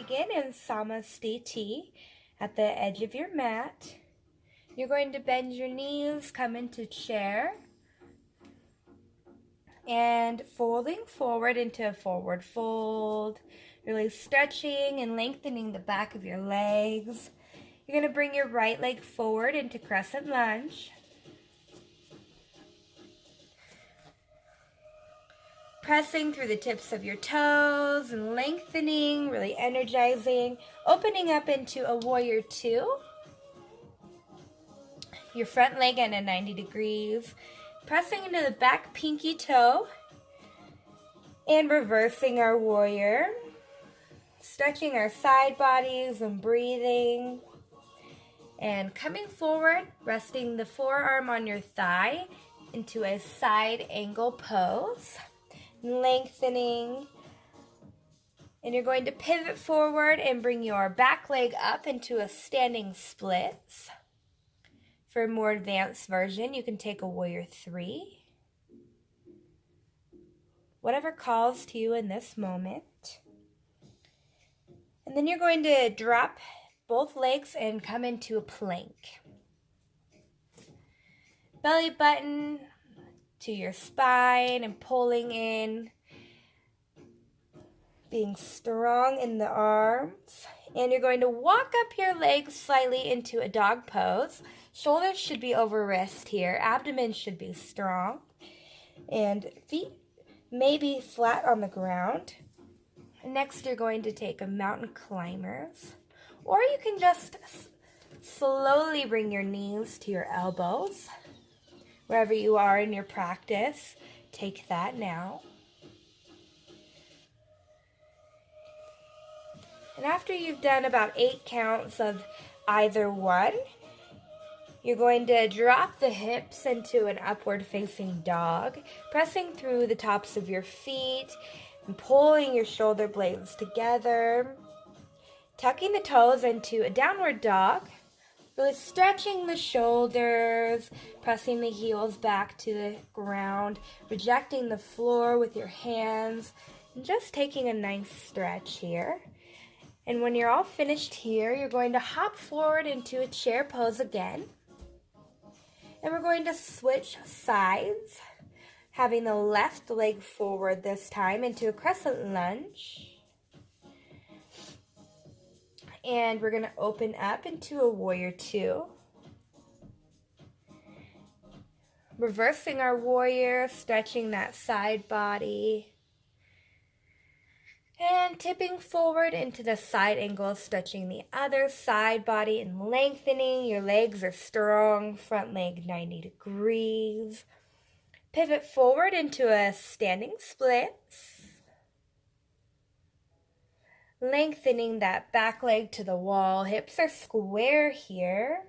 begin in Samasthiti at the edge of your mat. You're going to bend your knees, come into chair, and folding forward into a forward fold, really stretching and lengthening the back of your legs. You're going to bring your right leg forward into crescent lunge. Pressing through the tips of your toes and lengthening, really energizing, opening up into a warrior two. Your front leg at a 90 degrees, pressing into the back pinky toe and reversing our warrior, stretching our side bodies and breathing, and coming forward, resting the forearm on your thigh into a side angle pose, lengthening, and you're going to pivot forward and bring your back leg up into a standing splits. For a more advanced version, you can take a warrior three. Whatever calls to you in this moment. And then you're going to drop both legs and come into a plank. Belly button to your spine and pulling in. Being strong in the arms. And you're going to walk up your legs slightly into a dog pose. Shoulders should be over wrist here. Abdomen should be strong. And feet may be flat on the ground. Next, you're going to take a mountain climbers. Or you can just slowly bring your knees to your elbows. Wherever you are in your practice, take that now. And after you've done about 8 counts of either one, you're going to drop the hips into an upward facing dog, pressing through the tops of your feet and pulling your shoulder blades together, tucking the toes into a downward dog, really stretching the shoulders, pressing the heels back to the ground, rejecting the floor with your hands, and just taking a nice stretch here. And when you're all finished here, you're going to hop forward into a chair pose again. And we're going to switch sides, having the left leg forward this time into a crescent lunge. And we're going to open up into a warrior two. Reversing our warrior, stretching that side body. And tipping forward into the side angle, stretching the other side body and lengthening. Your legs are strong, front leg 90 degrees. Pivot forward into a standing splits. Lengthening that back leg to the wall. Hips are square here.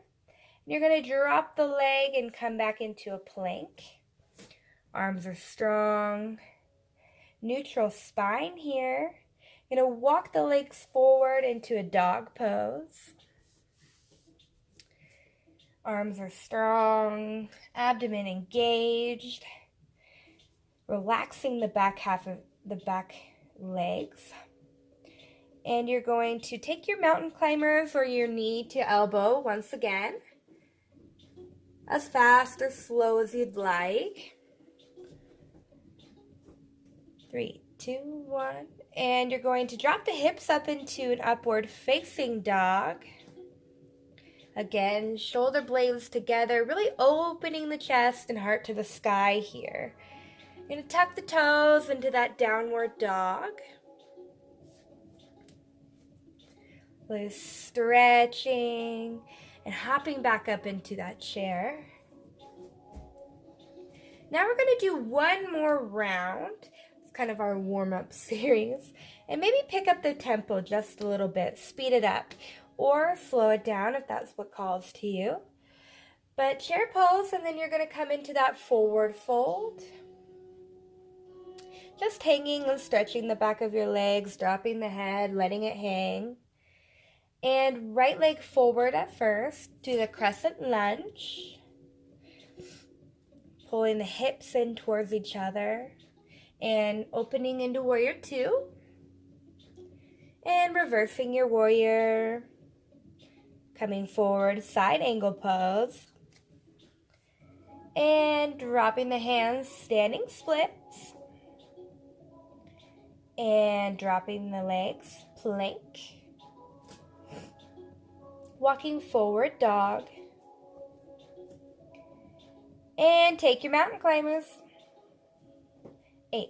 And you're going to drop the leg and come back into a plank. Arms are strong. Neutral spine here. You're going to walk the legs forward into a dog pose. Arms are strong. Abdomen engaged. Relaxing the back half of the back legs. And you're going to take your mountain climbers or your knee to elbow once again. As fast or slow as you'd like. 3, 2, 1. And you're going to drop the hips up into an upward facing dog. Again, shoulder blades together, really opening the chest and heart to the sky here. You're going to tuck the toes into that downward dog. Really stretching and hopping back up into that chair. Now we're going to do one more round. It's kind of our warm-up series. And maybe pick up the tempo just a little bit. Speed it up or slow it down if that's what calls to you. But chair pose, and then you're going to come into that forward fold. Just hanging and stretching the back of your legs, dropping the head, letting it hang. And right leg forward at first. Do the crescent lunge. Pulling the hips in towards each other. And opening into warrior two. And reversing your warrior. Coming forward, side angle pose. And dropping the hands, standing splits. And dropping the legs, plank. Walking forward, dog. And take your mountain climbers. 8,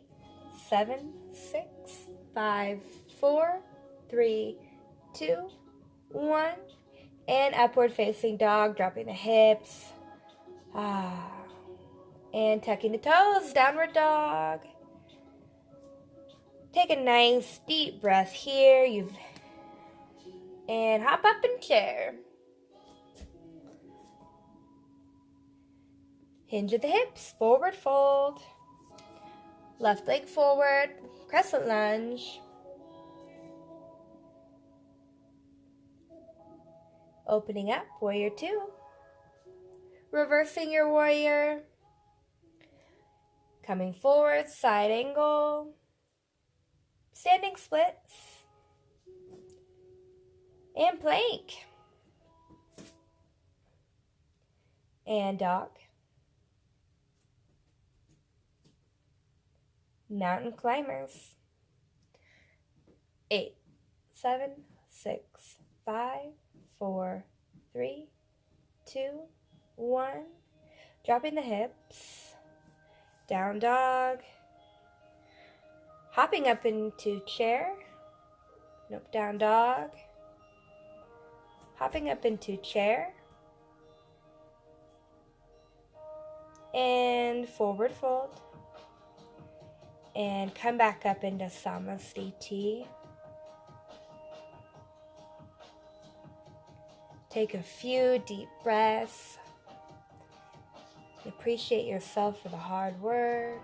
7, 6, 5, 4, 3, 2, 1. And upward facing dog, dropping the hips. And tucking the toes, downward dog. Take a nice deep breath here. And hop up in chair. Hinge at the hips, forward fold. Left leg forward, crescent lunge. Opening up, warrior 2. Reversing your warrior. Coming forward, side angle. Standing splits. And plank. And dog. Mountain climbers. 8, 7, 6, 5, 4, 3, 2, 1. Dropping the hips. Down dog. Hopping up into chair. Nope, down dog. Hopping up into chair. And forward fold. And come back up into Samasthiti. Take a few deep breaths. Appreciate yourself for the hard work.